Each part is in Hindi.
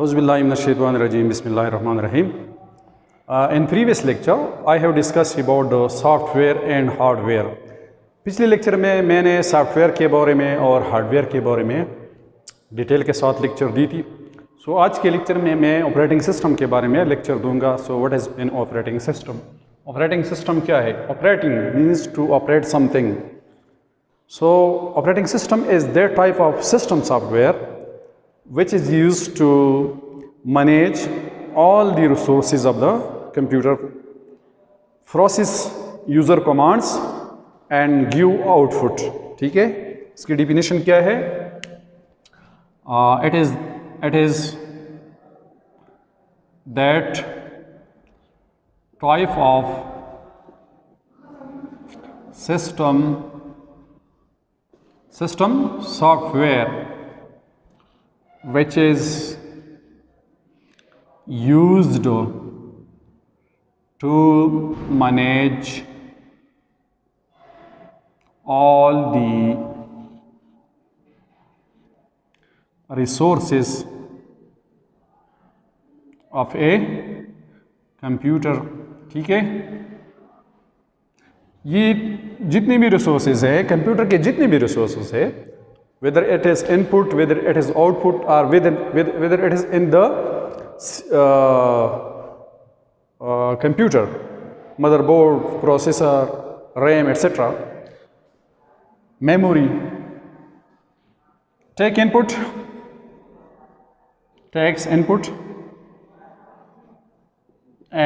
Auzubillahiminash-shaytanir-rajim. Bismillahir-rahmanir-rahim. In previous lecture, I have discussed about the software and hardware. पिछले लेक्चर में मैंने सॉफ्टवेयर के बारे में और हार्डवेयर के बारे में डिटेल के साथ लेक्चर दी थी. सो आज के लेक्चर में मैं ऑपरेटिंग सिस्टम के बारे में लेक्चर दूंगा. So what is an operating system? Operating system क्या है? Operating means to operate something. So operating system is that type of system software which is used to manage all the resources of the computer, process user commands and give output. ठीक है, इसकी definition क्या है? It is that type of system software which is used to manage all the resources of a computer. ठीक है, ये जितने भी रिसोर्सेज है कंप्यूटर के, जितने भी रिसोर्सेज है, whether it is input, whether it is output, or whether it is in the computer, motherboard, processor, RAM, etc. memory, takes input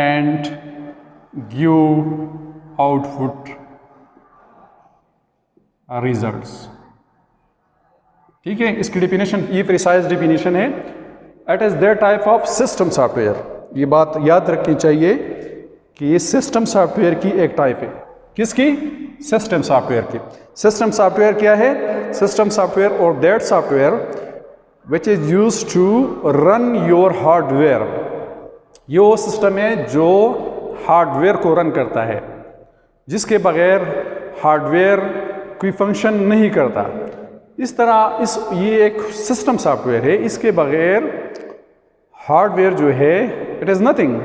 and give output results. ठीक है, इसकी डिफिनेशन, ये प्रिसाइज डिफिनेशन है. It is that type of system software. ये बात याद रखनी चाहिए कि ये सिस्टम सॉफ्टवेयर की एक टाइप है. किसकी? सिस्टम सॉफ्टवेयर की. सिस्टम सॉफ्टवेयर क्या है? सिस्टम सॉफ्टवेयर और that software which is used to run your hardware. ये वो सिस्टम है जो हार्डवेयर को रन करता है, जिसके बगैर हार्डवेयर कोई फंक्शन नहीं करता. इस तरह ये एक सिस्टम सॉफ्टवेयर है. इसके बगैर हार्डवेयर जो है, it is nothing.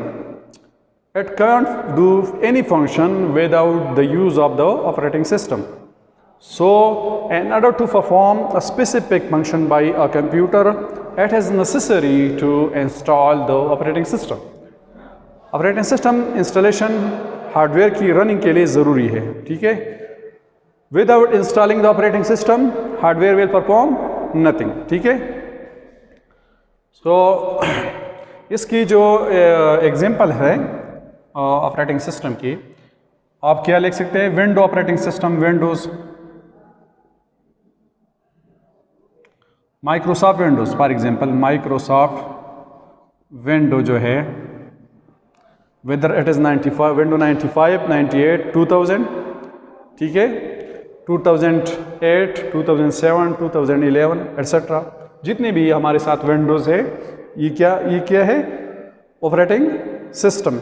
It can't do any function without the use of the operating system. So in order to perform a specific function by a computer, it is necessary to install the operating system. Operating system installation hardware की रनिंग के लिए ज़रूरी है. ठीक है, without installing the operating system, hardware will perform nothing. ठीक है, so इसकी जो एग्जांपल है ऑपरेटिंग सिस्टम की, आप क्या लिख सकते हैं? Window operating system, Windows, Microsoft Windows. For example Microsoft window जो है, वेदर इट इज़ 95, विंडो 95, 98, 2000. ठीक है, 2008, 2007, 2011 एट्सेट्रा, जितने भी हमारे साथ विंडोज़ है, ये क्या है? ऑपरेटिंग सिस्टम है.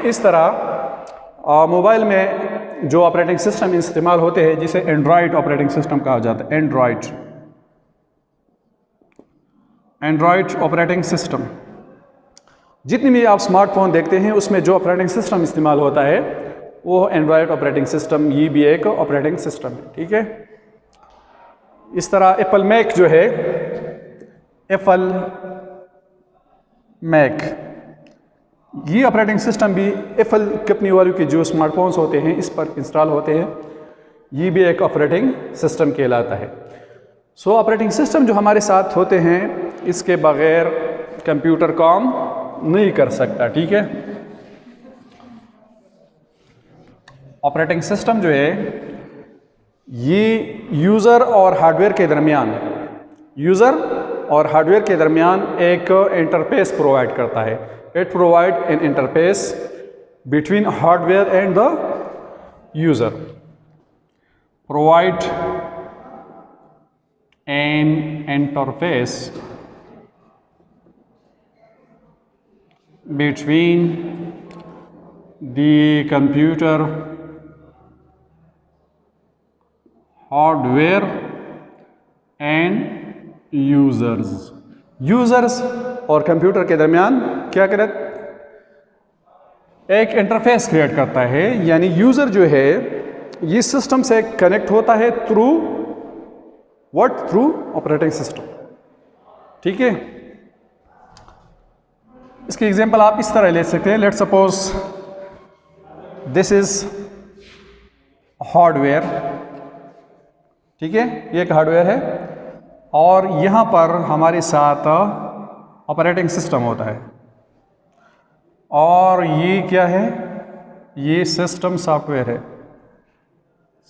इस तरह मोबाइल में जो ऑपरेटिंग सिस्टम इस्तेमाल होते हैं, जिसे एंड्रॉयड ऑपरेटिंग सिस्टम कहा जाता है. Android operating system. जितनी भी आप स्मार्टफोन देखते हैं, उसमें जो ऑपरेटिंग सिस्टम इस्तेमाल होता है वो एंड्रॉयड ऑपरेटिंग सिस्टम. ये भी एक ऑपरेटिंग सिस्टम है. ठीक है, इस तरह एप्पल मैक जो है, एप्पल मैक, ये ऑपरेटिंग सिस्टम भी एप्पल कंपनी वालों के जो स्मार्टफोन्स होते हैं इस पर इंस्टॉल होते हैं. ये भी एक ऑपरेटिंग सिस्टम कहलाता है. सो ऑपरेटिंग सिस्टम जो हमारे साथ होते हैं, इसके बगैर कंप्यूटर काम नहीं कर सकता. ठीक है, ऑपरेटिंग सिस्टम जो है, ये यूज़र और हार्डवेयर के दरमियान एक इंटरफेस प्रोवाइड करता है. It provide an interface between hardware and the user. Provide an interface between the computer, hardware and users. Users और कंप्यूटर के दरमियान क्या करे, एक इंटरफेस क्रिएट करता है। यानी यूज़र जो है ये सिस्टम से कनेक्ट होता है through what, through operating system. ठीक है, इसकी एग्जांपल आप इस तरह ले सकते हैं। Let's suppose this is hardware. ठीक है, ये एक हार्डवेयर है और यहां पर हमारे साथ ऑपरेटिंग सिस्टम होता है और ये क्या है, ये सिस्टम सॉफ्टवेयर है,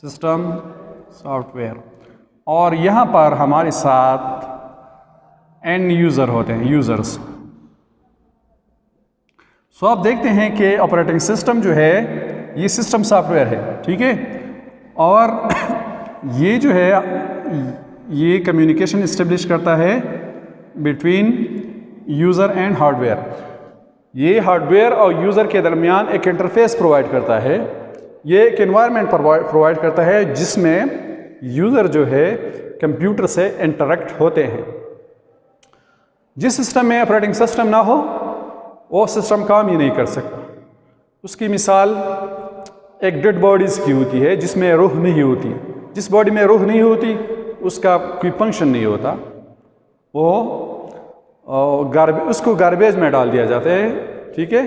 सिस्टम सॉफ्टवेयर। और यहां पर हमारे साथ एंड यूज़र होते हैं, यूज़र्स। सो आप देखते हैं कि ऑपरेटिंग सिस्टम जो है ये सिस्टम सॉफ्टवेयर है। ठीक है, और ये जो है ये कम्युनिकेशन इस्टेब्लिश करता है बिटवीन यूज़र एंड हार्डवेयर। ये हार्डवेयर और यूज़र के दरमियान एक इंटरफेस प्रोवाइड करता है, ये एक एनवायरनमेंट प्रोवाइड करता है जिसमें यूज़र जो है कंप्यूटर से इंटरेक्ट होते हैं। जिस सिस्टम में ऑपरेटिंग सिस्टम ना हो वो सिस्टम काम ही नहीं कर सकता। उसकी मिसाल एक डेड बॉडीज़ की होती है जिसमें रूह नहीं होती। जिस बॉडी में रूह नहीं होती उसका कोई फंक्शन नहीं होता, वो उसको गार्बेज में डाल दिया जाता है। ठीक है,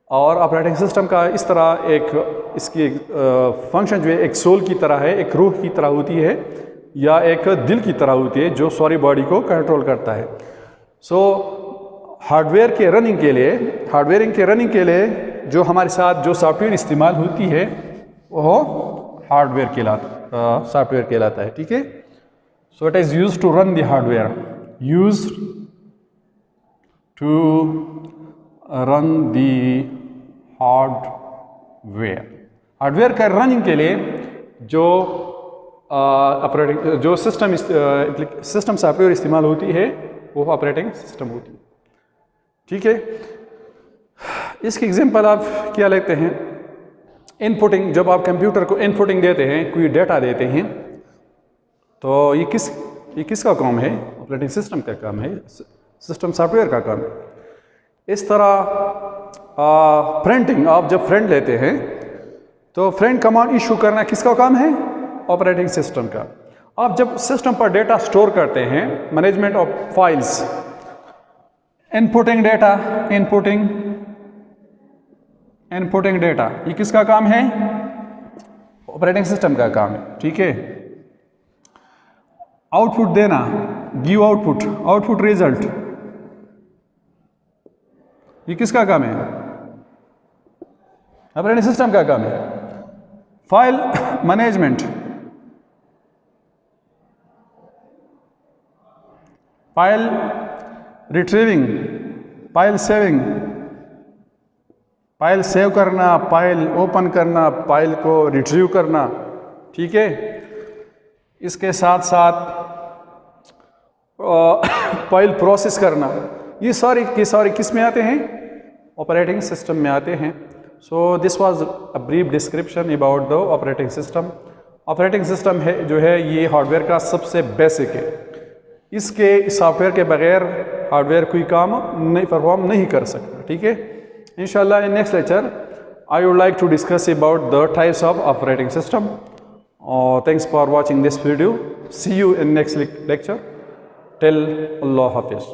और ऑपरेटिंग सिस्टम का इस तरह एक इसकी फंक्शन जो है एक सोल की तरह है, एक रूह की तरह होती है या एक दिल की तरह होती है जो सारी बॉडी को कंट्रोल करता है। सो हार्डवेयर के रनिंग के लिए जो हमारे साथ जो सॉफ्टवेयर इस्तेमाल होती है वो सॉफ्टवेयर कहलाता है। ठीक है, so it is used to run the hardware, used to run the hardware का रनिंग के लिए जो जो सिस्टम सॉफ्टवेयर इस्तेमाल होती है वो ऑपरेटिंग सिस्टम होती है। ठीक है, इसकी एग्जांपल आप क्या लेते हैं, इनपुटिंग। जब आप कंप्यूटर को इनपुटिंग देते हैं, कोई डेटा देते हैं, तो ये किसका काम है, ऑपरेटिंग सिस्टम का काम है, सिस्टम सॉफ्टवेयर का काम है। इस तरह प्रिंटिंग, आप जब प्रिंट लेते हैं तो प्रिंट कमांड इशू करना किसका काम है, ऑपरेटिंग सिस्टम का। आप जब सिस्टम पर डेटा स्टोर करते हैं, management of files, inputting data, inputting data, ये किसका काम है, ऑपरेटिंग सिस्टम का काम है। ठीक है, आउटपुट देना, गिव आउटपुट रिजल्ट, ये किसका काम है, ऑपरेटिंग सिस्टम का काम है। File management, file retrieving, file saving, file save करना, फाइल ओपन करना, फाइल को रिट्रीव करना। ठीक है, इसके साथ साथ फाइल प्रोसेस करना, ये सारी की सारी किस में आते हैं, ऑपरेटिंग सिस्टम में आते हैं। So this was a brief description about the operating system. Operating system है जो है ये हार्डवेयर का सबसे बेसिक है। इसके सॉफ्टवेयर के बगैर हार्डवेयर कोई काम नहीं परफॉर्म नहीं कर सकता। ठीक है, इंशाल्लाह in next lecture I would like to discuss about the types of operating system. Thanks for watching this video. See you in next lecture. Till Allah Hafiz.